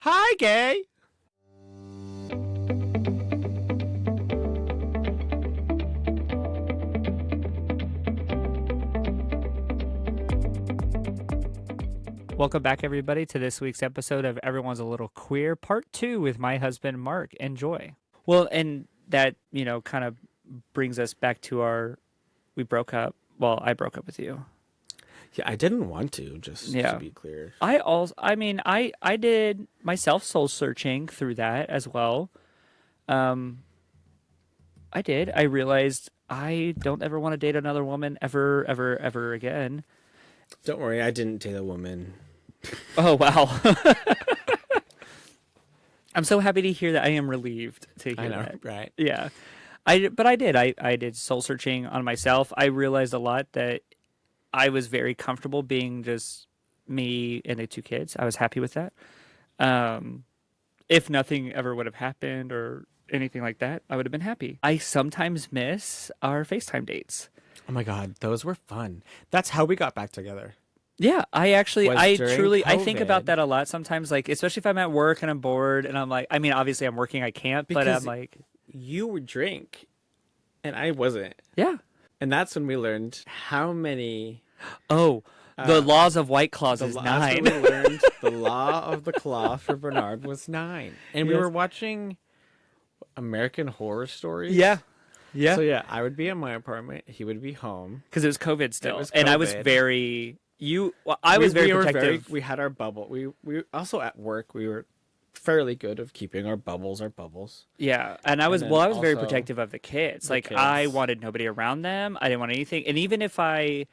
Hi, gay. Welcome back, everybody, to this week's episode of Everyone's a Little Queer, Part 2 with my husband, Mark. Enjoy. Well, and that, kind of brings us back to we broke up. Well, I broke up with you. Yeah, I didn't want to, to be clear. I did myself soul searching through that as well. I did. I realized I don't ever want to date another woman ever, ever, ever again. Don't worry, I didn't date a woman. Oh, wow. I'm so happy to hear that. I am relieved to hear that. Right? Yeah. I did. I did soul searching on myself. I realized a lot that I was very comfortable being just me and the two kids. I was happy with that. If nothing ever would have happened or anything like that, I would have been happy. I sometimes miss our FaceTime dates. Oh my God, those were fun. That's how we got back together. Yeah, I truly think about COVID. that a lot sometimes, like, especially if I'm at work and I'm bored and I'm like, I mean, obviously I'm working, I can't, but Because I'm like, you would drink, and I wasn't. yeah. And that's when we learned how many... Oh, the laws of White Claws is That's 9. when we learned the law of the claw for Bernard was 9. And we Yes. were watching American Horror Stories. Yeah. Yeah. So yeah, I would be in my apartment. He would be home. Because it was COVID still. was And I was COVID. very... I was very protective. We had our bubble. We also at work, we were fairly good of keeping our bubbles. Yeah, and I was then very also protective of the kids. the Like, I kids. wanted nobody around them. I didn't want anything. And even if I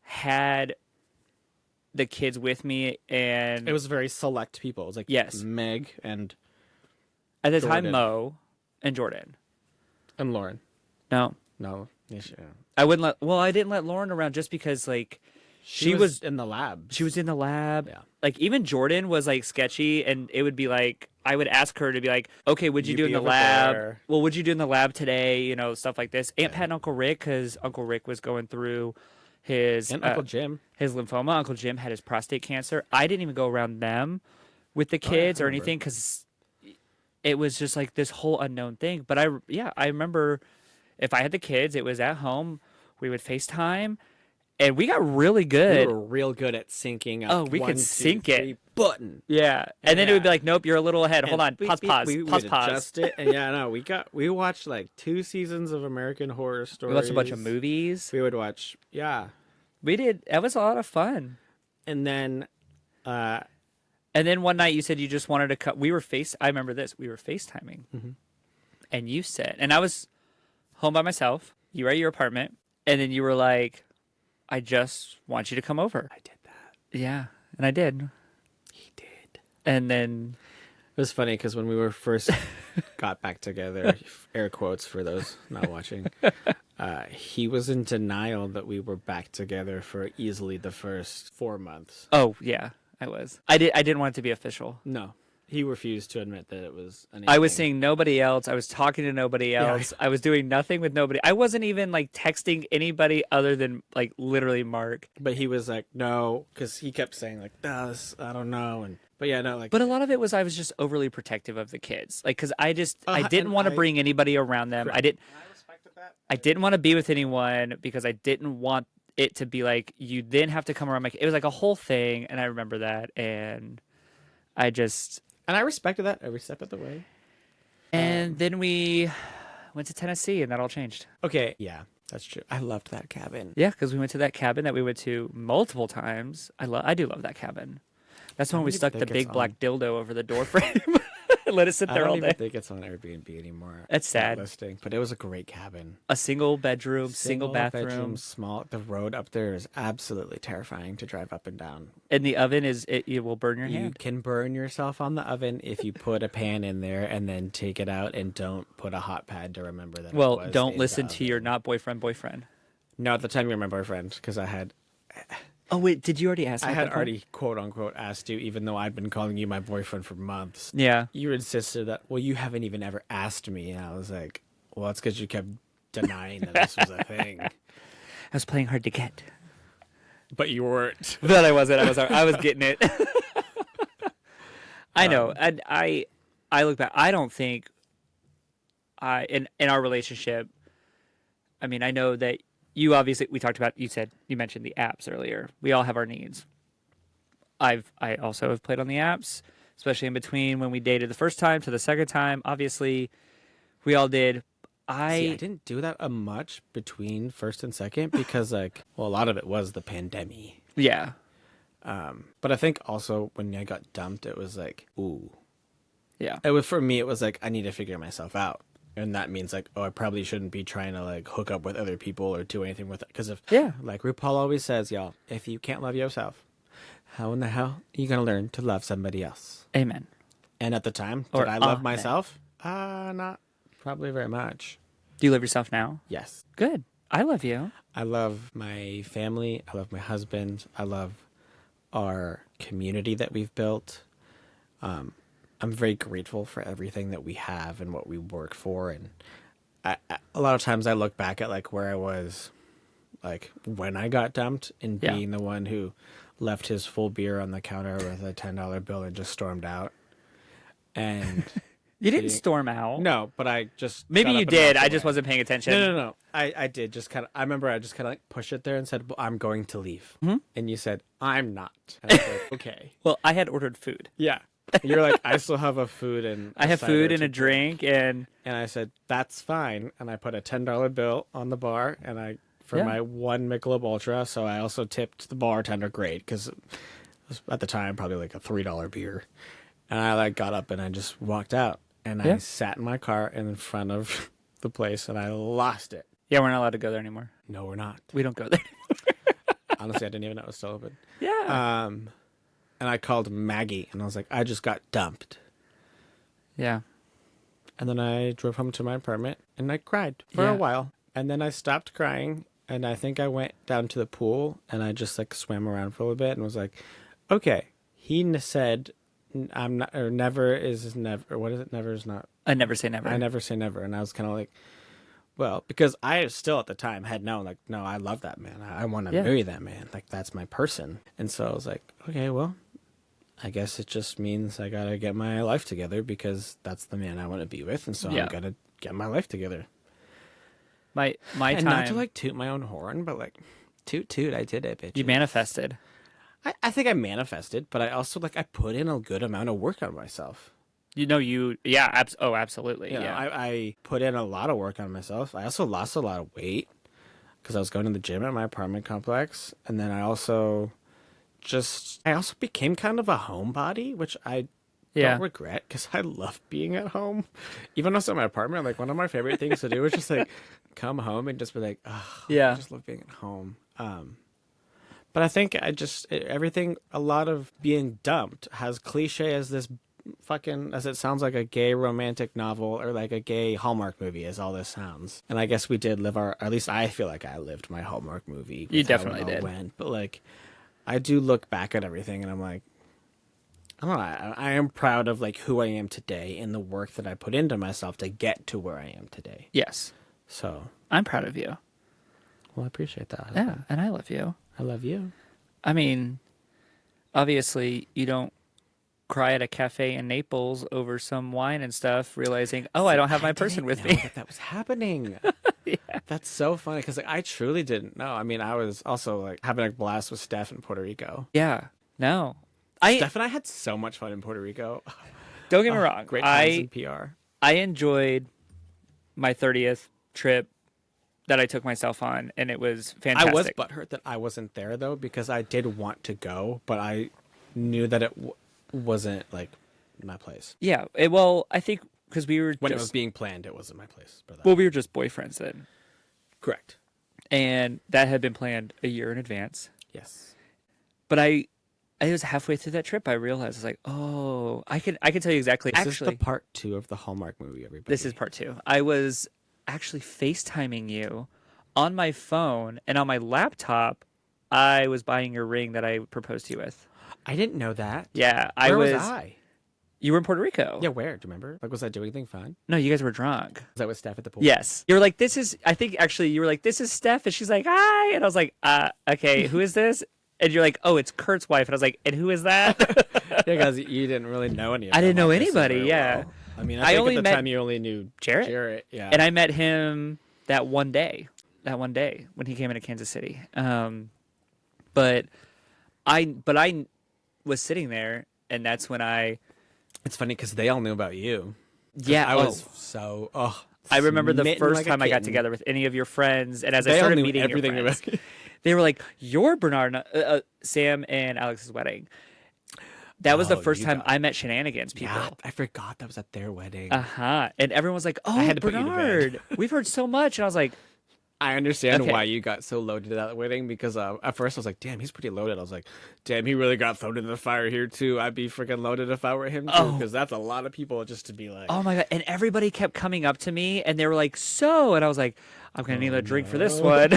had the kids with me, and It was very select people. It was like Yes. Meg and at the time Jordan. Mo and Jordan. Lauren. No, No, yeah, she, I wouldn't let. Well, I didn't let Lauren around just because like she was in the lab. she was in the lab. Yeah. Like even Jordan was like sketchy, and it would be like I would ask her to be like, okay, what'd you You do in be the over lab? there. Well, what'd you do in the lab today? Stuff like this. Aunt Pat and Uncle Rick, because Uncle Rick was going through his And Uncle Jim. his lymphoma. Uncle Jim had his prostate cancer. I didn't even go around them with the kids or remember. anything because it was just like this whole unknown thing. But I remember if I had the kids, it was at home. We would FaceTime, and we got really good. We were real good at syncing up. Oh, we could 1, 2, sync it. 3, button. Yeah, and then it would be Yeah. like, nope, you're a little ahead. Hold on, And beep, pause, beep, pause, we pause, would pause. adjust it, and yeah, no, we watched like 2 seasons of American Horror Stories. We watched a bunch of movies. We would watch, yeah, We did. That was a lot of fun. and then And then one night you said you just wanted to cut. I remember this. We were FaceTiming, and you said, and I was home by myself. You were at your apartment, and then you were like, "I just want you to come over." I did that. Yeah, and I did. He did. And then It was funny because when we were first got back together, air quotes for those not watching, he was in denial that we were back together for easily the first 4 months. oh yeah, I was. I didn't want it to be official. No, he refused to admit that it was anything. I was seeing nobody else. I was talking to nobody Yeah. else. I was doing nothing with nobody. I wasn't even like texting anybody other than like literally Mark. But he was like, no, because he kept saying like, this, I don't know. But yeah, no, like, But a lot of it was I was just overly protective of the kids. Like, cause I didn't and want to I- bring anybody around them. Correct. I respected that. didn't want to be with anyone because I didn't want it to be like, you then have to come around. It was like a whole thing. And I remember that. And I just, And I respected that every step of the way. and then we went to Tennessee and that all changed. Okay, yeah, that's true. I loved that cabin. Yeah, because we went to that cabin that we went to multiple times. I do love that cabin. That's when we don't stuck even the think big it's black dildo over the door frame and let it sit I there don't all even day. think it's on Airbnb anymore. That's It's not sad. listing, but it was a great cabin. A single bedroom, single bathroom, bedroom, small. The road up there is absolutely terrifying to drive up and down. and the oven it will burn your You hand. can burn yourself on the oven if you put a pan in there and then take it out and don't put a hot pad to remember that. Well, it was don't in listen the to your oven. not boyfriend. No, at the time you're my boyfriend because I had Oh wait, did you already ask? I me had that? already quote unquote asked you, even though I'd been calling you my boyfriend for months. Yeah. You insisted that, well, you haven't even ever asked me. And I was like, well, that's because you kept denying that this was a thing. I was playing hard to get. But you weren't. But I wasn't. I was getting it. I know. And I look back. I don't think in our relationship. I mean, I know that you obviously we talked about. You mentioned the apps earlier. We all have our needs. I also have played on the apps, especially in between when we dated the first time to the second time. Obviously, we all did. See, I didn't do that much between first and second because, like, well, a lot of it was the pandemic. Yeah. But I think also when I got dumped, it was like, ooh. Yeah. It was for me. It was like I need to figure myself out, and that means like, oh, I probably shouldn't be trying to like hook up with other people or do anything with it. Because if like RuPaul always says, y'all, if you can't love yourself, how in the hell are you gonna learn to love somebody else? Amen. And at the time, did I love myself? Not probably very much. Do you love yourself now? Yes. Good. I love you. I love my family. I love my husband. I love our community that we've built. I'm very grateful for everything that we have and what we work for. And a lot of times I look back at like where I was, like when I got dumped and being the one who left his full beer on the counter with a $10 bill and just stormed out. And you didn't storm out. No, but I just maybe you did. I just wasn't paying attention. No. I did just kind of. I remember I just kind of like pushed it there and said, well, "I'm going to leave," and you said, "I'm not." And I was like, okay. Well, I had ordered food. Yeah, you're like, I still have a food and I have food and a drink and I said that's fine, and I put a $10 bill on the bar and for my one Michelob Ultra, so I also tipped the bartender great because it was at the time probably like a $3 beer, and I like got up and I just walked out. And I sat in my car in front of the place, and I lost it. Yeah, we're not allowed to go there anymore. No, we're not. We don't go there. Honestly, I didn't even know it was still open. Yeah. And I called Maggie, and I was like, I just got dumped. Yeah. And then I drove home to my apartment, and I cried for a while. And then I stopped crying, and I think I went down to the pool, and I just like swam around for a little bit, and was like, okay. He said, I'm not, or never is never. What is it? Never is not. I never say never. I never say never. And I was kind of like, well, because I still at the time had known, like, no, I love that man. I want to marry that man. Like, that's my person. And so I was like, okay, well, I guess it just means I got to get my life together because that's the man I want to be with. And so I'm going to get my life together. My and time. not to like toot my own horn, but like, toot, I did it, bitch. You manifested. I think I manifested, but I also like I put in a good amount of work on myself. Absolutely. You know, I put in a lot of work on myself. I also lost a lot of weight because I was going to the gym at my apartment complex, and then I also became kind of a homebody, which I don't regret because I love being at home. Even though it's at my apartment, like one of my favorite things to do is just like come home and just be like, oh, I just love being at home. But I think a lot of being dumped has cliche as this fucking, as it sounds like a gay romantic novel or like a gay Hallmark movie as all this sounds. And I guess we did live at least I feel like I lived my Hallmark movie. You definitely did. But like, I do look back at everything and I'm like, I don't know, I am proud of like who I am today and the work that I put into myself to get to where I am today. Yes. So. I'm proud of you. Well, I appreciate that. Yeah, and I love you. I love you. I mean, obviously, you don't cry at a cafe in Naples over some wine and stuff, realizing, I don't have my person with me. That was happening. That's so funny because like, I truly didn't know. I mean, I was also like having a blast with Steph in Puerto Rico. Yeah. No. Steph and I had so much fun in Puerto Rico. Don't get me wrong. Great times in PR. I enjoyed my 30th trip that I took myself on, and it was fantastic. I was butthurt that I wasn't there, though, because I did want to go, but I knew that it wasn't, like, my place. Yeah. I think because we were when it was being planned, it wasn't my place. Well, we were just boyfriends then. Correct. And that had been planned a year in advance. Yes. But I was halfway through that trip, I realized, I was like, I can tell you exactly. This is the part 2 of the Hallmark movie, everybody. This is part 2. I was actually FaceTiming you on my phone, and on my laptop, I was buying your ring that I proposed to you with. I didn't know that. Yeah, Where was I? You were in Puerto Rico. Yeah, where? Do you remember? Like, was I doing anything fun? No, you guys were drunk. Was I with Steph at the pool? Yes. You were like, I think actually you were like, this is Steph, and she's like, hi, and I was like, okay, who is this? And you're like, oh, it's Kurt's wife. And I was like, and who is that? Yeah, because you didn't really know any of I them, didn't know obviously, anybody, very yeah. well. I mean, I I think only at the met time you only knew Jarrett. Jarrett, yeah. And I met him that one day when he came into Kansas City. But I was sitting there, and that's when It's funny because they all knew about you. 'Cause yeah, I was so, I remember the smitten first like a time I got kitten. together with any of your friends, and as I They all started knew meeting your everything friends, about you. they were like, "You're Bernard, Sam and Alex's wedding." That was the Oh, first you time got- I met Shenanigans people. Yeah, I forgot that was at their wedding. And everyone was like, "Oh, had to put you to bed. Bernard, we've heard so much." And I was like, I understand Okay. why you got so loaded at that wedding because at first I was like, damn, he's pretty loaded. I was like, damn, he really got thrown into the fire here too. I'd be freaking loaded if I were him too Oh. because that's a lot of people just to be like, "Oh my god!" And everybody kept coming up to me, and they were like, "So," and I was like, "I'm gonna need a drink for this one."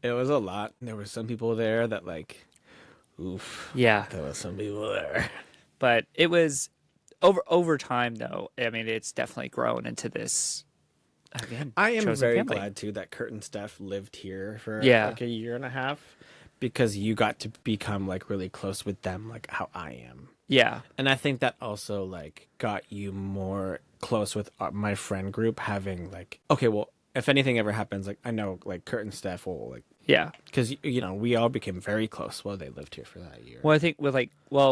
it was a lot. There were some people there that like, oof. Yeah, There was some people there. but it was over time, though. I mean, it's definitely grown into this. Again, I am chosen very family. glad too that Kurt and Steph lived here for Yeah. like a year and a half because you got to become like really close with them, like how I am. Yeah, And I think that also like got you more close with my friend group having like, okay, well, if anything ever happens, like I know like Kurt and Steph will like, yeah. because you know we all became very close while they lived here for that year. Well, I think with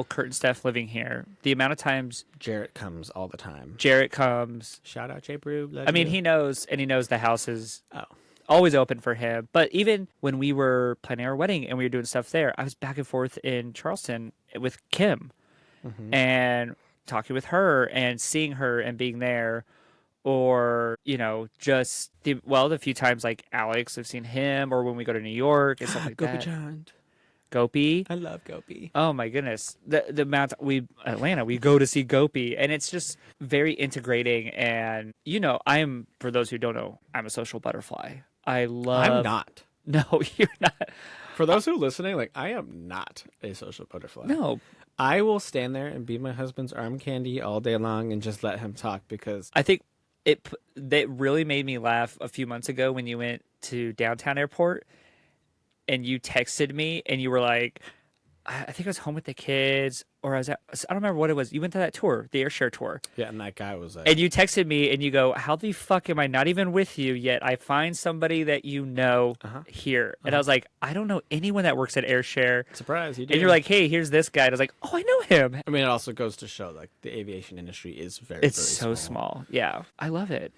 Kurt and Steph living here, the amount of times Jarrett comes all the time. Jarrett comes, Shout out Jay Brew. I mean, he knows the house is Oh, always open for him. But even when we were planning our wedding and we were doing stuff there, I was back and forth in Charleston with Kim and talking with her and seeing her and being there. Or, just the few times like Alex, I've seen him, or when we go to New York and stuff like Gopi that. Chand. Gopi. I love Gopi. Oh my goodness. The amount Atlanta, we go to see Gopi, and it's just very integrating. And for those who don't know, I'm a social butterfly. I love I'm not. No, you're not. For those who are listening, like I am not a social butterfly. No. I will stand there and be my husband's arm candy all day long and just let him talk because I think that really made me laugh a few months ago when you went to downtown airport and you texted me and you were like, I think I was home with the kids, or I don't remember what it was. You went to that tour, the Airshare tour. yeah, and that guy was like, And you texted me and you go, how the fuck am I not even with you yet? I find somebody that you know here. And I was like, I don't know anyone that works at Airshare. surprise, you did. And you're like, hey, here's this guy. And I was like, oh, I know him. I mean, it also goes to show like the aviation industry is very, It's very so small. Yeah. I love it.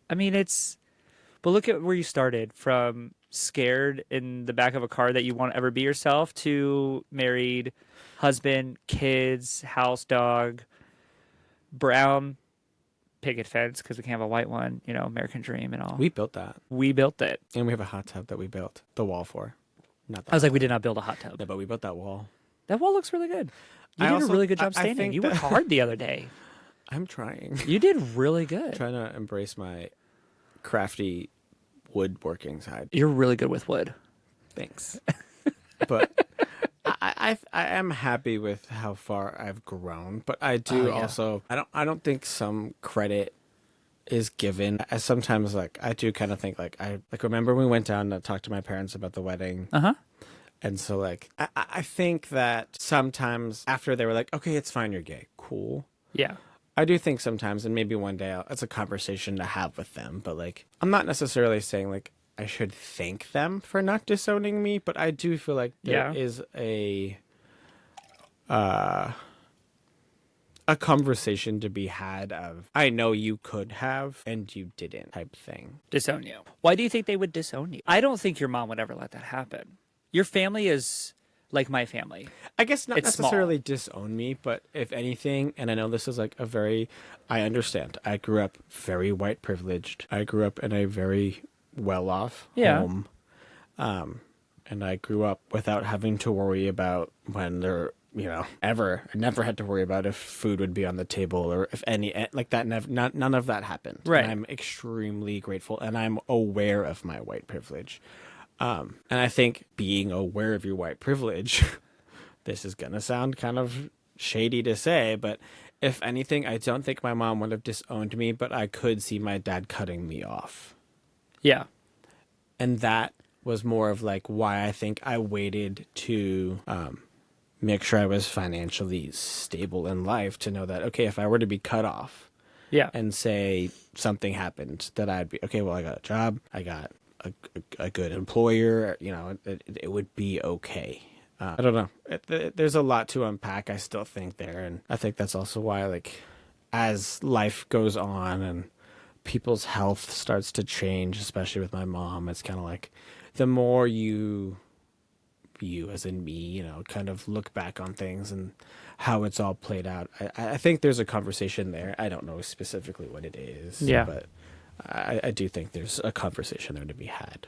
I mean, but look at where you started from scared in the back of a car that you won't ever be yourself to married, husband, kids, house, dog, brown picket fence because we can't have a white one, American dream and all. We built that, We built it. and we have a hot tub that we built the wall for. Not that. I was like, we did not build a hot tub. no, but we built that wall. That wall looks really good. You I did also- a really good job I standing. think You that- worked hard the other day. I'm trying, You did really good. trying to embrace my crafty woodworking side. You're really good with wood. Thanks, but I am happy with how far I've grown. But I do Oh, yeah. also I don't think some credit is given. I sometimes I do kind of think I remember we went down to talk to my parents about the wedding. Uh-huh. And so I think that sometimes after they were like, okay, it's fine, you're gay, cool. Yeah. I do think sometimes, and maybe one day it's a conversation to have with them, but I'm not necessarily saying I should thank them for not disowning me, but I do feel like there Yeah. is a conversation to be had of, I know you could have and you didn't type thing. Disown you. Why do you think they would disown you? I don't think your mom would ever let that happen. Your family is like my family. I guess not It's small. necessarily disown me, but if anything, and I know this is I understand. I grew up very white privileged. I grew up in a very well-off Yeah. home. And I grew up without having to worry about when there, ever. I never had to worry about if food would be on the table or if any, like that, none of that happened. Right. And I'm extremely grateful and I'm aware of my white privilege. And I think being aware of your white privilege, this is going to sound kind of shady to say, but if anything, I don't think my mom would have disowned me, but I could see my dad cutting me off. Yeah. And that was more of like why I think I waited to make sure I was financially stable in life to know that, okay, if I were to be cut off Yeah. and say something happened, that I'd be, okay, well, I got a job, I got a good employer, you know, it would be okay. I don't know. There's a lot to unpack, I still think there. And I think that's also why, like, as life goes on and people's health starts to change, especially with my mom, it's kind of like the more you as in me, you know, kind of look back on things and how it's all played out. I think there's a conversation there. I don't know specifically what it is. Yeah. But I do think there's a conversation there to be had.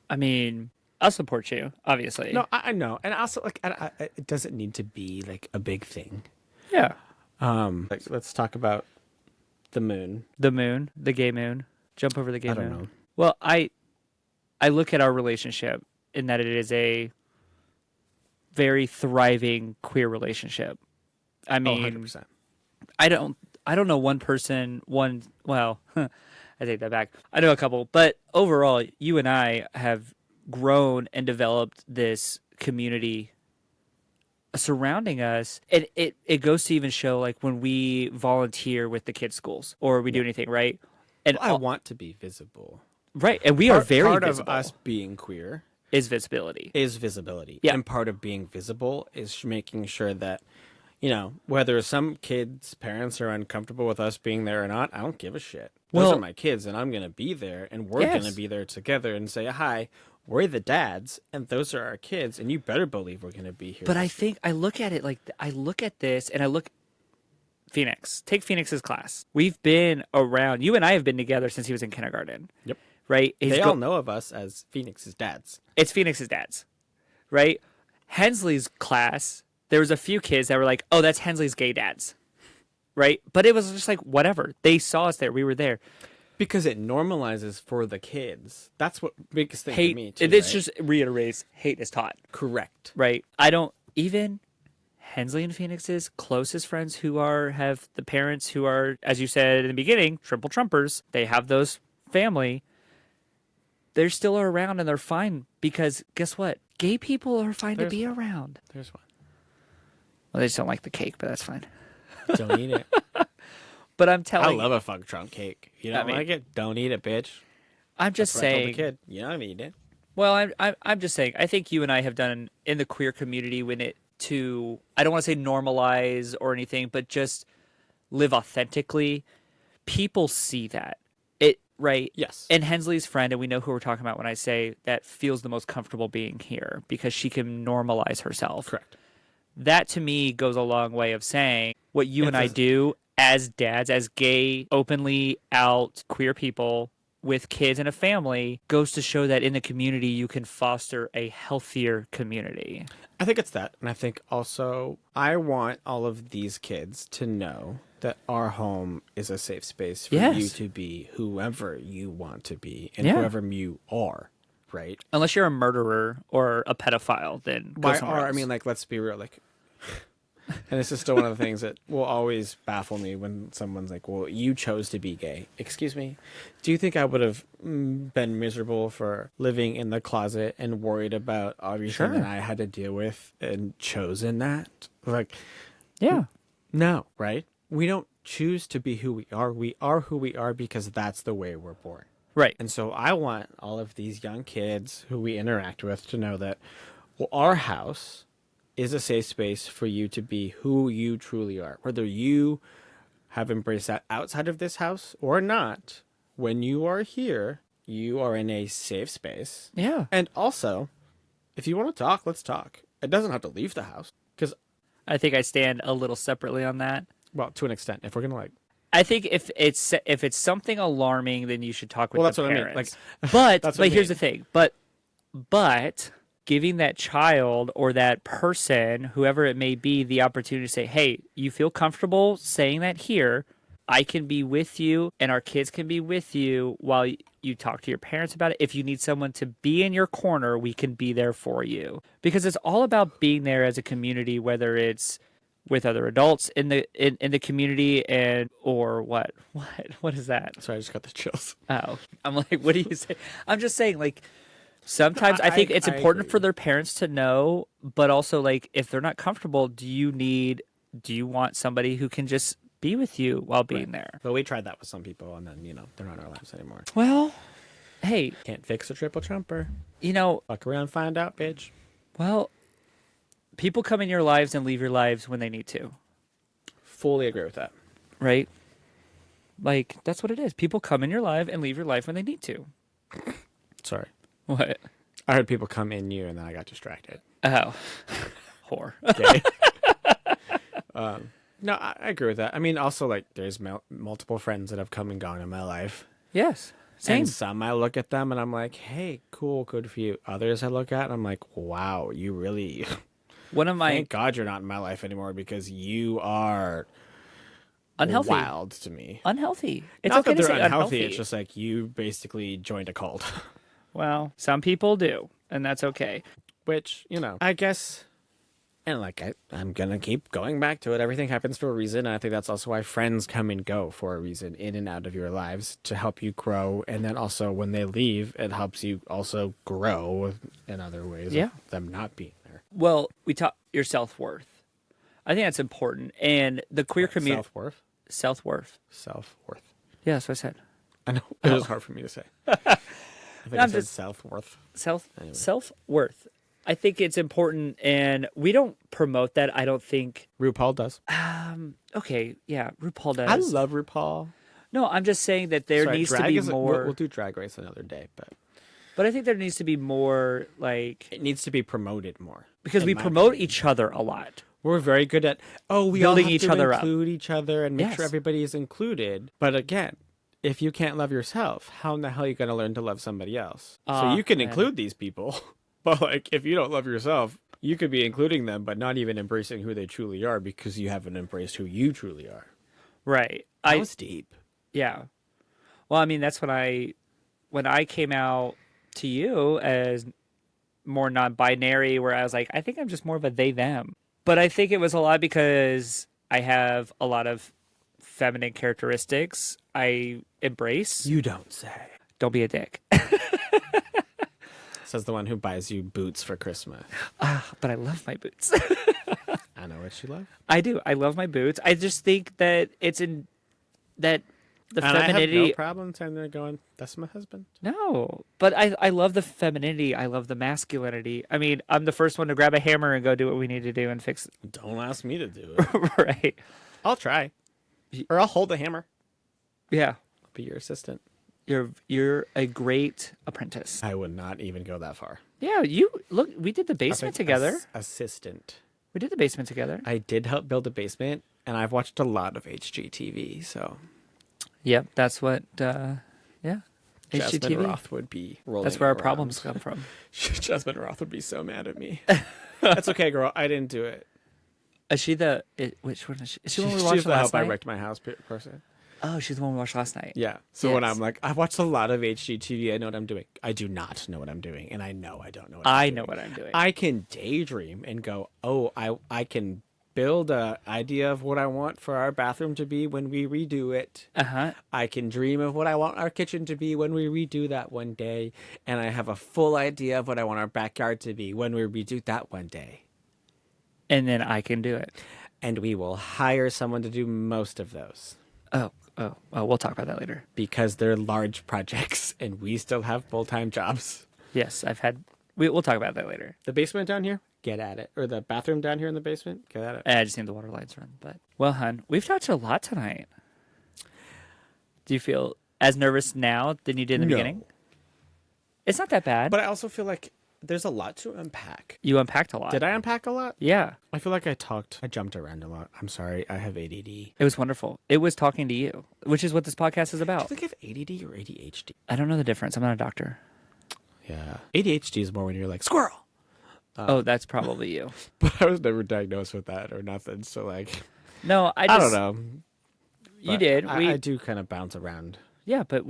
I mean, I'll support you, obviously. No, I know. And also, like, it doesn't need to be, like, a big thing. Yeah. Like, let's talk about the moon. The moon, the gay moon. Jump over the gay I moon. don't know. Well, I look at our relationship in that it is a very thriving queer relationship. I mean, 100%. I don't know one person, well, I take that back. I know a couple, but overall, you and I have grown and developed this community surrounding us. And it goes to even show, like, when we volunteer with the kids' schools or we do anything, right? And I want to be visible. right, and we are very part visible. of us being queer Is visibility. is visibility. Yeah. And part of being visible is making sure that, you know, whether some kids' parents are uncomfortable with us being there or not, I don't give a shit. Those Well- are my kids, and I'm going to be there, and we're Yes. going to be there together and say, hi, we're the dads, and those are our kids, and you better believe we're going to be here. But I think I look at it like I look at this and I look Phoenix. Take Phoenix's class. We've been around. You and I have been together since he was in kindergarten. Yep. Right? They all know of us as Phoenix's dads. It's Phoenix's dads. Right? Hensley's class, there was a few kids that were like, "Oh, that's Hensley's gay dads." Right? But it was just like whatever. They saw us there. We were there. Because it normalizes for the kids. That's what biggest thing Hate. for me, too, This right? just reiterates hate is taught. Correct. Right? I don't even Hensley and Phoenix's closest friends who have the parents who are, as you said in the beginning, triple Trumpers. They have those family. They're still around and they're fine because guess what? Gay people are fine to be around. There's one. Well, they just don't like the cake, but that's fine. Don't eat it. But I'm I telling love a fug trunk cake. You don't mean- like it? Don't eat it, bitch. I'm just That's what I told saying. the kid. You don't eat it. Well, I'm just saying. I think you and I have done in the queer community when it to I don't want to say normalize or anything, but just live authentically. People see that it right. Yes. And Hensley's friend, and we know who we're talking about when I say that feels the most comfortable being here because she can normalize herself. Correct. That to me goes a long way of saying what you and I It's- do as dads, as gay, openly out queer people with kids and a family goes to show that in the community you can foster a healthier community. I think it's that. And I think also I want all of these kids to know that our home is a safe space for Yes. you to be whoever you want to be and Yeah. whoever you are, right? Unless you're a murderer or a pedophile, then go Why somewhere are, I else. mean, like, let's be real. Like, and this is still one of the things that will always baffle me when someone's like, well, you chose to be gay. Excuse me. Do you think I would have been miserable for living in the closet and worried about everything Sure. that I had to deal with and chosen that? Like, yeah. no, right? We don't choose to be who we are. We are who we are because that's the way we're born. Right. And so I want all of these young kids who we interact with to know that, well, our house is a safe space for you to be who you truly are. Whether you have embraced that outside of this house or not, when you are here, you are in a safe space. Yeah. And also, if you want to talk, let's talk. It doesn't have to leave the house. Because, I think I stand a little separately on that. well, to an extent, if we're going to like, I think if it's something alarming, then you should talk with Well, the that's what I mean. parents. Like, but that's what I here's the mean. thing. But giving that child or that person, whoever it may be, the opportunity to say, "Hey, you feel comfortable saying that here? I can be with you, and our kids can be with you while you talk to your parents about it. If you need someone to be in your corner, we can be there for you." Because it's all about being there as a community, whether it's with other adults in the community and or what is that? sorry, I just got the chills. Oh, I'm like, what do you say? I'm just saying, like, Sometimes I think it's I important agree. for their parents to know, but also like if they're not comfortable, do you want somebody who can just be with you while being Right. there? But we tried that with some people, and then they're not in our lives anymore. Well, hey, Can't fix a triple trumper. you know, Fuck around, find out, bitch. well, people come in your lives and leave your lives when they need to, Fully agree with that. right? Like that's what it is. People come in your life and leave your life when they need to. Sorry. What? I heard people come in you, and then I got distracted. Oh, whore. Okay. No, I agree with that. I mean, also, like, there's multiple friends that have come and gone in my life. Yes, same. And some I look at them and I'm like, hey, cool, good for you. Others I look at and I'm like, wow, you really, One of my thank God you're not in my life anymore because you are unhealthy. wild to me. Unhealthy. It's Not okay that to they're say unhealthy, it's just like you basically joined a cult. Well, some people do, and that's okay. Which, I guess, and like I'm gonna keep going back to it. Everything happens for a reason, and I think that's also why friends come and go for a reason, in and out of your lives to help you grow. And then also when they leave, it helps you also grow in other ways. Yeah. Of them not being there. Well, we talk your self-worth. I think that's important, and the queer community Self-worth. self-worth. Self-worth. Yeah, that's what I said. I know it was hard for me to say. I think I I'm said just- self-worth. Anyway. Self-worth. I think it's important, and we don't promote that. I don't think. RuPaul does. Okay, yeah, RuPaul does. I love RuPaul. No, I'm just saying that there Sorry, needs to drag be is more. we'll do Drag Race another day, but But I think there needs to be more, like, it needs to be promoted more. because in we my promote opinion. each other a lot. We're very good at we Building all have each to other up. include each other and make Yes. sure everybody is included. But again, if you can't love yourself, how in the hell are you going to learn to love somebody else? So you can man. include these people, but like if you don't love yourself, you could be including them, but not even embracing who they truly are because you haven't embraced who you truly are. Right. That was deep. Yeah. Well, I mean, that's when I came out to you as more non-binary, where I was like, I think I'm just more of a they them. But I think it was a lot because I have a lot of feminine characteristics I embrace. You don't say. Don't be a dick. Says the one who buys you boots for Christmas. But I love my boots. I know what you love. I do. I love my boots. I just think that it's in that the And I have femininity. no problem saying they're going, that's my husband. No, but I love the femininity. I love the masculinity. I mean, I'm the first one to grab a hammer and go do what we need to do and fix Don't ask me to do it. it. Right. I'll try. Or I'll hold the hammer. Yeah. I'll be your assistant. You're a great apprentice. I would not even go that far. Yeah, you look, we did the I basement think together. Assistant. We did the basement together. I did help build a basement, and I've watched a lot of HGTV, so Yep, that's what yeah. Jasmine HGTV. Roth would be rolling That's where our around. problems come from. Jasmine Roth would be so mad at me. That's okay, girl. I didn't do it. Is she which one is she? Is she the one we She's watched the last help I night? wrecked my house person. Oh, she's the one we watched last night. Yeah. So when Yes. I'm like, I've watched a lot of HGTV, I know what I'm doing. I do not know what I'm doing, and I know I don't know what I'm I doing. know what I'm doing. I can daydream and go, oh, I can build a idea of what I want for our bathroom to be when we redo it. Uh-huh. I can dream of what I want our kitchen to be when we redo that one day. And I have a full idea of what I want our backyard to be when we redo that one day. And then I can do it. And we will hire someone to do most of those Oh, we'll talk about that later. because they're large projects and we still have full-time jobs. Yes, we'll talk about that later. The basement down here, get at it. Or the bathroom down here in the basement, get at it. I just need the water lines run. But well, hun, we've talked a lot tonight. Do you feel as nervous now than you did in the No. beginning? It's not that bad. But I also feel like there's a lot to unpack. You unpacked a lot. Did I unpack a lot? Yeah, I feel like I jumped around a lot. I'm sorry, I have ADD. it was wonderful. It was talking to you, which is what this podcast is I about. think I have ADD or ADHD. I don't know the difference. I'm not a doctor. Yeah. ADHD is more when you're like, squirrel! Oh, that's probably you. But I was never diagnosed with that or nothing. So, like, No, I I just. don't know. You But did. I do kind of bounce around. Yeah, but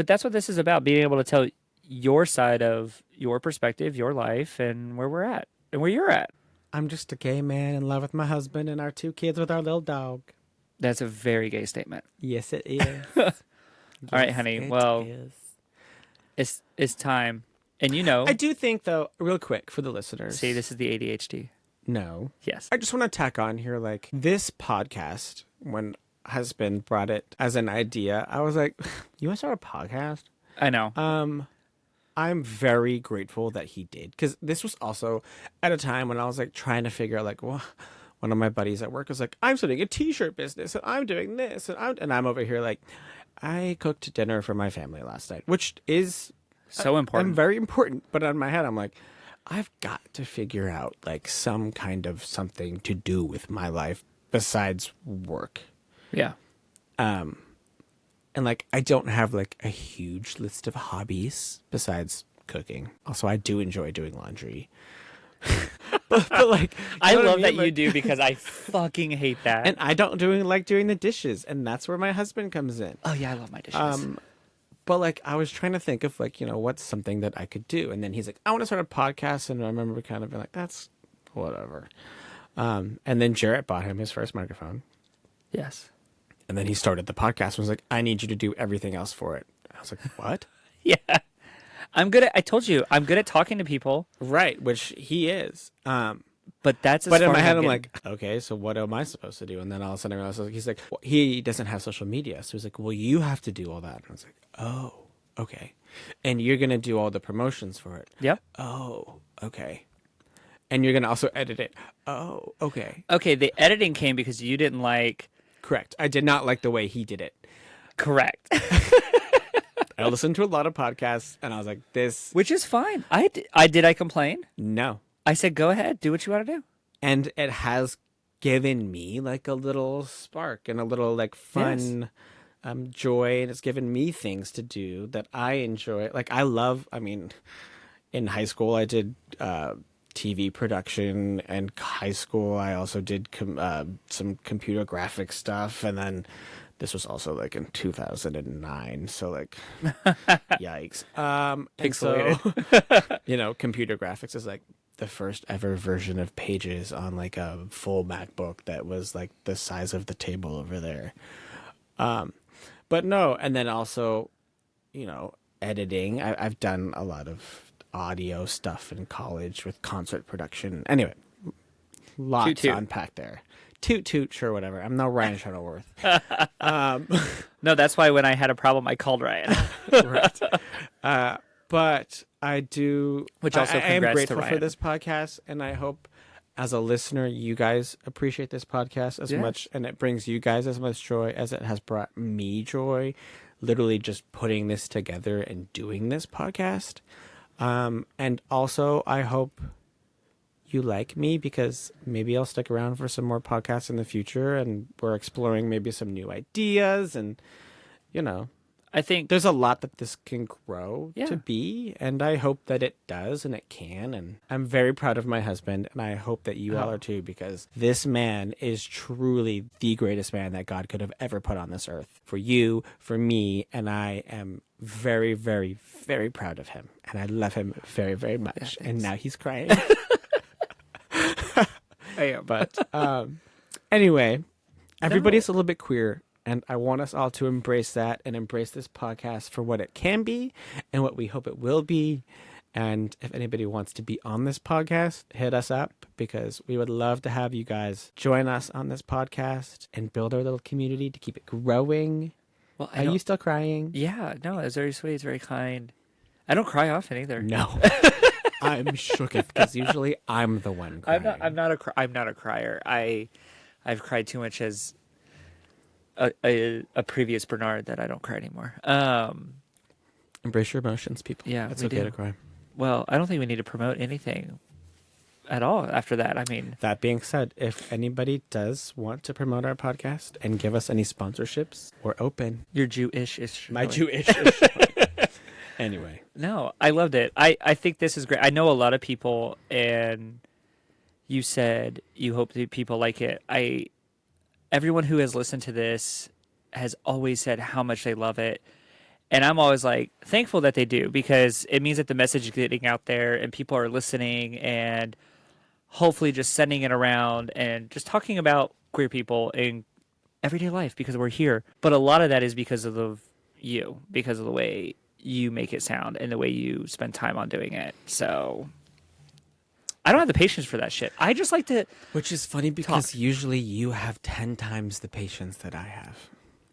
that's what this is about, being able to tell your side of your perspective, your life, and where we're at and where you're at. I'm just a gay man in love with my husband and our 2 kids with our little dog. That's a very gay statement. Yes, it is. All right, honey. Well, is. it's time And you know, I do think, though, real quick for the listeners. see, this is the ADHD. No. Yes. I just want to tack on here, like, this podcast, when husband brought it as an idea, I was like, you want to start a podcast? I know. I'm very grateful that he did, because this was also at a time when I was like trying to figure out, like, well, one of my buddies at work was like, I'm starting a t-shirt business and I'm doing this and I'm over here like, I cooked dinner for my family last night, which is So important. I'm very important. But in my head, I'm like, I've got to figure out like some kind of something to do with my life besides work. Yeah. And like, I don't have like a huge list of hobbies besides cooking. Also, I do enjoy doing laundry. but like, I you know what love that mean? you Like- do because I fucking hate that. And I don't like doing the dishes, and that's where my husband comes in. oh yeah, I love my dishes. But like, I was trying to think of like, what's something that I could do, and then he's like, I want to start a podcast, and I remember kind of being like, that's whatever. And then Jarrett bought him his first microphone, yes. and then he started the podcast. And was like, I need you to do everything else for it. I was like, what? Yeah. I told you, I'm good at talking to people, Right, which he is. but that's as But in far my as head, I'm I'm getting. like, okay, so what am I supposed to do? And then all of a sudden, I was like, he's like, well, he doesn't have social media. So he's like, well, you have to do all that. And I was like, oh, okay. And you're going to do all the promotions for it. Yep. Oh, okay. And you're going to also edit it. Oh, okay. Okay, the editing came because you didn't like. Correct. I did not like the way he did it. Correct. I listened to a lot of podcasts, and I was like, this, Which is fine. Did I complain? no. I said, go ahead, do what you want to do. And it has given me like a little spark and a little like fun joy, and it's given me things to do that I enjoy. Like, I mean, in high school I did TV production, and high school I also did some computer graphic stuff, and then this was also like in 2009, so like yikes. And so computer graphics is like the first ever version of Pages on like a full MacBook that was like the size of the table over there. But no, and then also, editing. I've done a lot of audio stuff in college with concert production. Anyway, lots Toot toot. to unpack there. Toot toot, sure, whatever. I'm no Ryan Shuttleworth. No, that's why when I had a problem, I called Ryan. Right. But I do, Which also I am congrats to grateful for Ryan. this podcast, and I hope as a listener, you guys appreciate this podcast as Yes. much, and it brings you guys as much joy as it has brought me joy, literally just putting this together and doing this podcast. And also, I hope you like me, because maybe I'll stick around for some more podcasts in the future, and we're exploring maybe some new ideas, and I think there's a lot that this can grow Yeah. to be, and I hope that it does, and it can. And I'm very proud of my husband, and I hope that you all Oh. are too, because this man is truly the greatest man that God could have ever put on this earth. For you, for me, and I am very, very, very proud of him, and I love him very, very much. Yeah, and thanks. now he's crying. I am. But anyway, everybody's a little bit queer, and I want us all to embrace that and embrace this podcast for what it can be and what we hope it will be. And if anybody wants to be on this podcast, hit us up, because we would love to have you guys join us on this podcast and build our little community to keep it growing. Well, Are you still crying? Yeah, no, it's very sweet. It's very kind. I don't cry often either. No. I'm shooketh, because usually I'm the one crying. I'm not a crier. I've cried too much as a previous Bernard that I don't cry anymore. Embrace your emotions, people. Yeah, it's we okay do. to cry. Well, I don't think we need to promote anything at all after that. I mean, That being said, if anybody does want to promote our podcast and give us any sponsorships, we're open. you're Jewish. My Jewish. Anyway, No, I loved it. I think this is great. I know a lot of people, and you said you hope that people like it. Everyone who has listened to this has always said how much they love it. And I'm always like thankful that they do, because it means that the message is getting out there and people are listening, and hopefully just sending it around and just talking about queer people in everyday life, because we're here. But a lot of that is because of you, because of the way you make it sound and the way you spend time on doing it. So I don't have the patience for that shit. I just like to Which is funny because usually you have 10 times the patience that I have.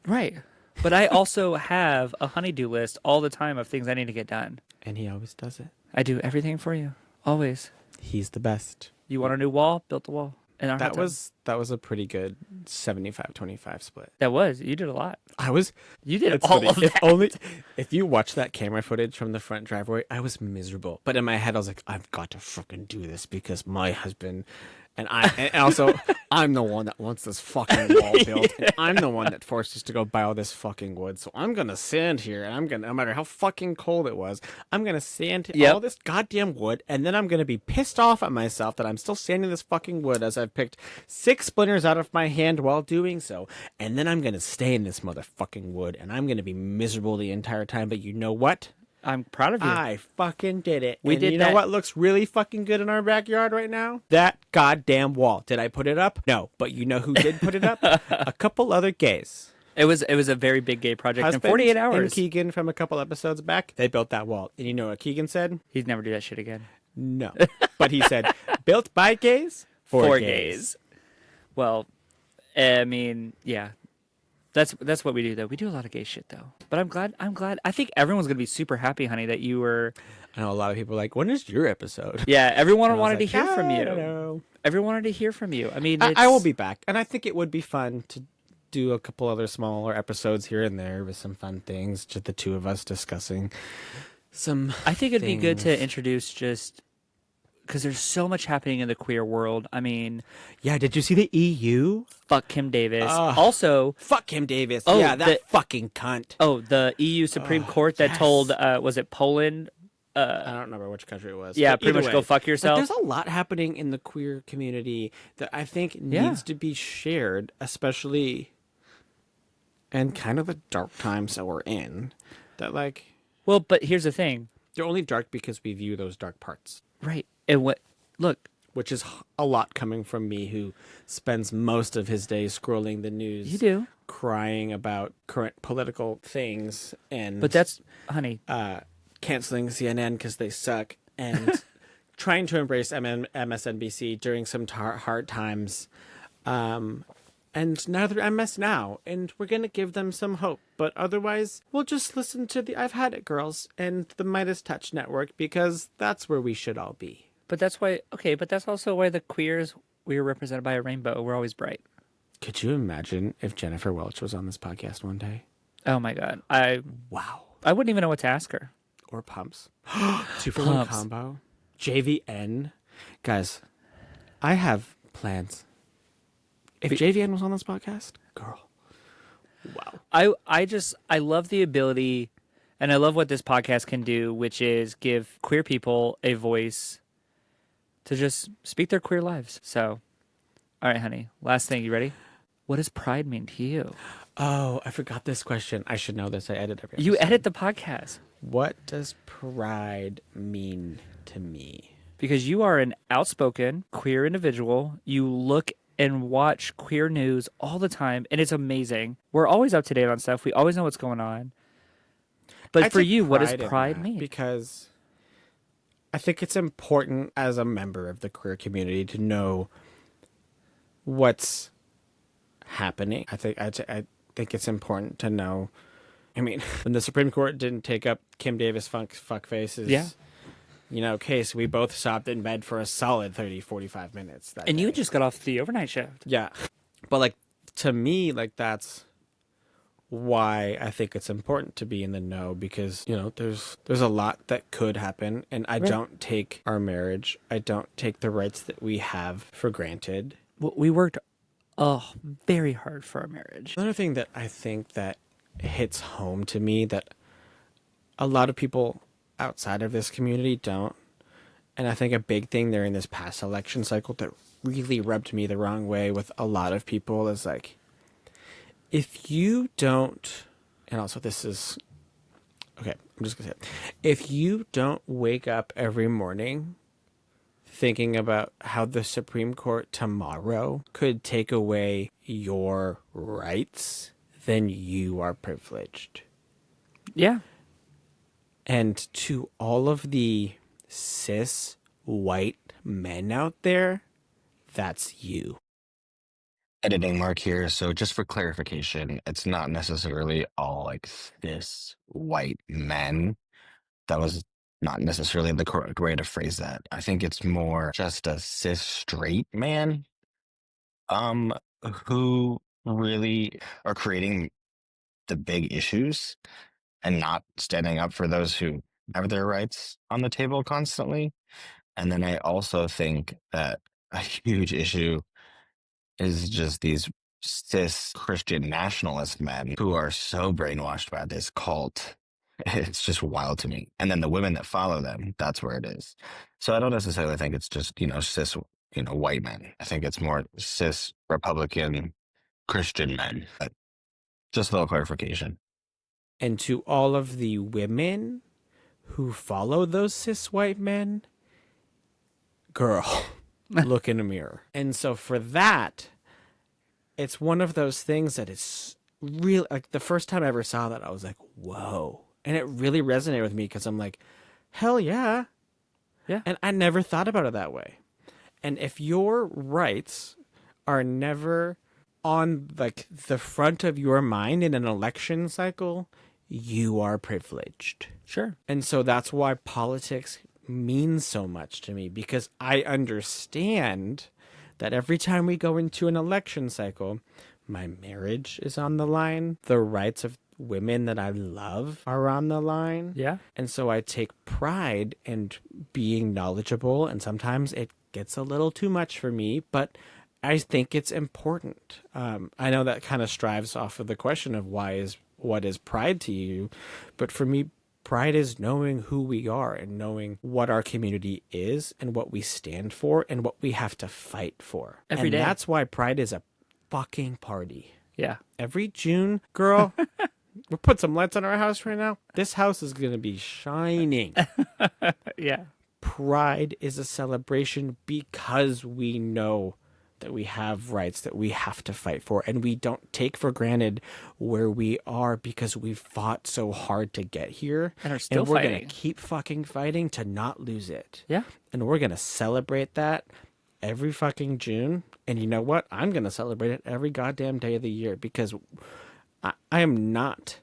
right. But I also have a honeydew list all the time of things I need to get done. And he always does it. I do everything for you. Always. He's the best. You want a new wall? Built the wall. In our hot That tub. was a pretty good 75-25 split. You did a lot. You did It's all funny. of that. If you watch that camera footage from the front driveway, I was miserable. But in my head, I was like, I've got to freaking do this because my husband and also I'm the one that wants this fucking wall built. And I'm the one that forced us to go buy all this fucking wood. So I'm gonna stand here and I'm gonna, no matter how fucking cold it was, I'm gonna stand Yep. all this goddamn wood, and then I'm gonna be pissed off at myself that I'm still sanding this fucking wood as I've picked 6 splinters out of my hand while doing so. And then I'm gonna stay in this motherfucking wood and I'm gonna be miserable the entire time. But you know what? I'm proud of you. I fucking did it. We And did you that. know what looks really fucking good in our backyard right now? That goddamn wall. Did I put it up? No. But you know who did put it up? A couple other gays. It was a very big gay project in Husband 48 and hours. Keegan from a couple episodes back, they built that wall. And you know what Keegan said? He'd never do that shit again. No. But he said, built by gays for gays. Well, I mean, yeah. That's what we do though. We do a lot of gay shit though. But I'm glad. I think everyone's gonna be super happy, honey, that you were. I know a lot of people are like, when is your episode? Yeah, everyone And I was wanted like, to hear from I you. don't know. Everyone wanted to hear from you. I mean, I will be back. And I think it would be fun to do a couple other smaller episodes here and there with some fun things, just the two of us discussing some I think it'd be good to things. introduce just because there's so much happening in the queer world. I mean, Yeah, did you see the EU? fuck Kim Davis. Ugh. Also, Fuck Kim Davis. Oh, yeah, that the- fucking cunt. the EU Supreme Court that yes. told was it Poland? I don't remember which country it was. Yeah, but pretty either much go way, fuck yourself. There's a lot happening in the queer community that I think Yeah. needs to be shared, especially in kind of the dark times that we're in. That, like, Well, but here's the thing, they're only dark because we view those dark parts. right? And what? Look, Which is a lot coming from me, who spends most of his day scrolling the news. you do, Crying about current political things and but that's, honey. canceling CNN because they suck and trying to embrace MSNBC during some hard times. And now they're MS Now, and we're going to give them some hope. But otherwise, we'll just listen to the I've Had It Girls and the Midas Touch Network because that's where we should all be. But that's why. Okay, but that's also why the queers, we were represented by a rainbow. We're always bright. Could you imagine if Jennifer Welch was on this podcast one day? Oh my god, Wow. I wouldn't even know what to ask her. Or Pumps. 2-for-1 Pumps. combo. JVN. Guys, I have plans. If JVN was on this podcast, girl. Wow. I love the ability, and I love what this podcast can do, which is give queer people a voice to just speak their queer lives. So, all right, honey, last thing, you ready? What does pride mean to you? Oh, I forgot this question. I should know this. I edit every You episode. edit the podcast What does pride mean to me? because you are an outspoken queer individual. You look and watch queer news all the time, and it's amazing. We're always up to date on stuff. We always know what's going on. But I for take you, what does pride in pride that mean? Because I think it's important as a member of the queer community to know what's happening. I think it's important to know. I mean, when the Supreme Court didn't take up Kim Davis fuckface's, Yeah. case, we both stopped in bed for a solid 30, 45 minutes. That And you day. just got off the overnight shift. Yeah. But like, to me, like, that's why I think it's important to be in the know, because, there's a lot that could happen, and I Right. don't take our marriage, I don't take the rights that we have for granted. We worked very hard for our marriage. Another thing that I think that hits home to me that a lot of people outside of this community don't, and I think a big thing during this past election cycle that really rubbed me the wrong way with a lot of people is like, if you don't, and also this is, okay, I'm just gonna say it. If you don't wake up every morning thinking about how the Supreme Court tomorrow could take away your rights, then you are privileged. Yeah. And to all of the cis white men out there, that's you. Editing mark here. So just for clarification, it's not necessarily all like cis white men. That was not necessarily the correct way to phrase that. I think it's more just a cis straight man um who really are creating the big issues and not standing up for those who have their rights on the table constantly. And then I also think that a huge issue is just these cis Christian nationalist men who are so brainwashed by this cult. It's just wild to me. And then the women that follow them, that's where it is. So I don't necessarily think it's just, cis, white men. I think it's more cis Republican Christian men. But just a little clarification. And to all of the women who follow those cis white men, girl, look in a mirror. And so for that, it's one of those things that is real. Like the first time I ever saw that, I was like, whoa. And it really resonated with me because I'm like, hell yeah. Yeah. And I never thought about it that way. And if your rights are never on like the front of your mind in an election cycle, you are privileged. Sure. And so that's why politics means so much to me, because I understand that every time we go into an election cycle, my marriage is on the line, the rights of women that I love are on the line. Yeah. And so I take pride in being knowledgeable, and sometimes it gets a little too much for me, but I think it's important. I know that kind of strives off of the question of what is pride to you, but for me, pride is knowing who we are and knowing what our community is and what we stand for and what we have to fight for. Every day. And that's why Pride is a fucking party. Yeah. Every June, girl, we'll put some lights on our house right now. This house is going to be shining. Yeah. Pride is a celebration because we know that we have rights that we have to fight for, and we don't take for granted where we are because we've fought so hard to get here, And are still we're fighting. gonna keep fucking fighting to not lose it. Yeah. And we're gonna celebrate that every fucking June. And you know what? I'm gonna celebrate it every goddamn day of the year, because I am not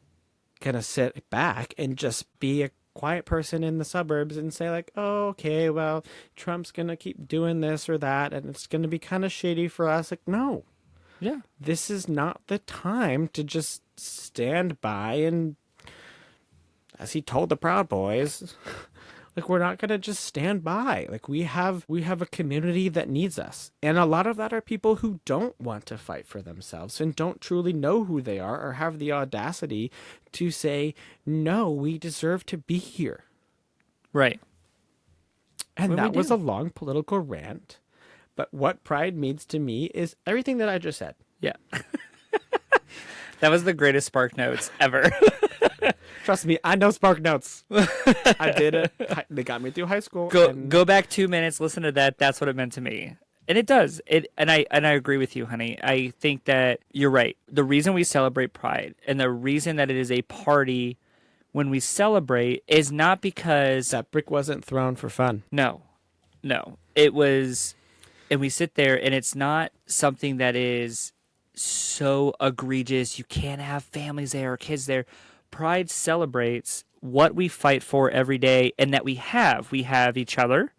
gonna sit back and just be a quiet person in the suburbs and say like, oh, okay, well, Trump's gonna keep doing this or that and it's gonna be kind of shady for us. Like, no, Yeah. this is not the time to just stand by and, as he told the Proud Boys, like, we're not gonna just stand by. Like, we have a community that needs us, and a lot of that are people who don't want to fight for themselves and don't truly know who they are or have the audacity to say, no, we deserve to be here. Right. And Well, we that was do. a long political rant, but what pride means to me is everything that I just said. Yeah. That was the greatest Spark Notes ever. Trust me, I know Spark Notes. I did it. They got me through high school. Go back 2 minutes, listen to that. That's what it meant to me. And it does. And I agree with you, honey. I think that you're right. The reason we celebrate Pride and the reason that it is a party when we celebrate is not because that brick wasn't thrown for fun. No. It was, and we sit there and it's not something that is so egregious. You can't have families there or kids there. Pride celebrates what we fight for every day and that we have. We have each other.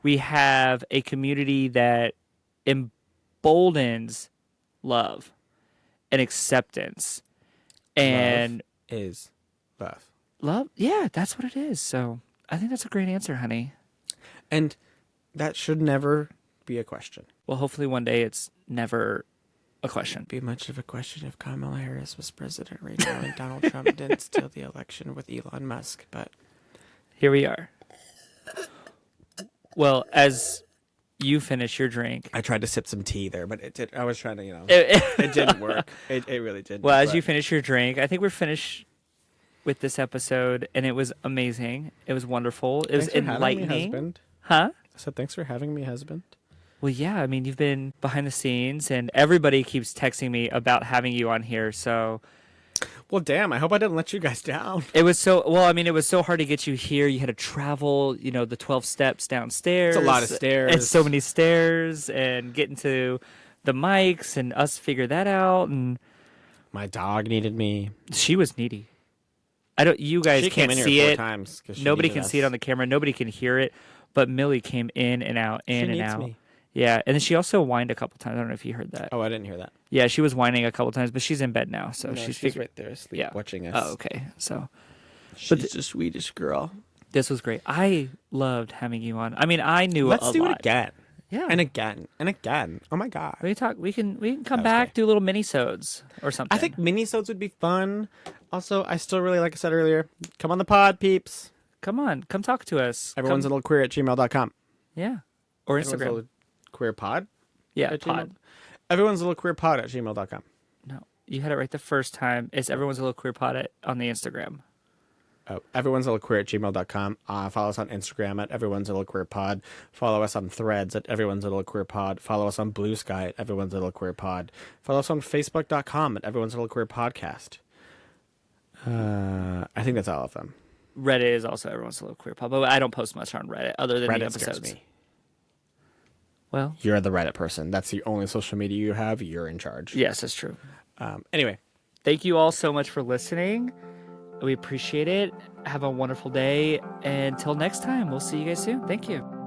We have a community that emboldens love and acceptance. And love is love. love, yeah, that's what it is. So I think that's a great answer, honey. And that should never be a question. Well, hopefully one day it's never a question. Be much of a question if Kamala Harris was president right now and Donald Trump didn't steal the election with Elon Musk, but Here we are. Well, as you finish your drink. I tried to sip some tea there, but it did. I was trying to, it It didn't work. It really didn't. Well, as but you finish your drink, I think we're finished with this episode, and it was amazing. It was wonderful. It was thanks for having me, enlightening. husband. Huh? I said, thanks for having me, husband. Well, yeah. I mean, you've been behind the scenes, and everybody keeps texting me about having you on here. So Well, damn, I hope I didn't let you guys down. It was so well. I mean, it was so hard to get you here. You had to travel, the 12 steps downstairs. It's a lot of stairs. It's so many stairs, and getting to the mics, and us figure that out. And My dog needed me. she was needy. I don't. You guys She came can't in see here 4 it. times 'cause she Nobody needed can see it us. on the camera. Nobody can hear it. But Millie came in and out, in and needs out. me. Yeah, and then she also whined a couple times. I don't know if you heard that. Oh, I didn't hear that. Yeah, she was whining a couple times, but she's in bed now, so No, she's she's figured. right there asleep Yeah. watching us. Oh, okay. So She's a Swedish girl. this was great. I loved having you on. I mean, I knew Let's a do lot. it again. Yeah. And again. And again. Oh my god. We talk. We can come was back, great. do little mini-sodes or something. I think mini-sodes would be fun. Also, I still really, like I said earlier, come on the pod, peeps. Come on, come talk to us. Everyone's a Come, little queer at gmail.com. yeah, or Everyone's a Instagram. little queer pod Yeah, at pod. Gmail? Everyone's a little queer pod at gmail.com. No, you had it right the first time. It's everyone's a little queer pod on the Instagram. Oh, everyone's a little queer at gmail.com. Follow us on Instagram at everyone's a little queer pod. Follow us on Threads at everyone's a little queer pod. Follow us on Blue Sky at everyone's a little queer pod. Follow us on Facebook.com at everyone's a little queer podcast. I think that's all of them. Reddit is also everyone's a little queer pod, but I don't post much on Reddit other than the Reddit scares episodes. me. Well, You're the Reddit person. That's the only social media you have. You're in charge. yes, that's true. Anyway, Thank you all so much for listening. We appreciate it. Have a wonderful day. Until next time, we'll see you guys soon. Thank you.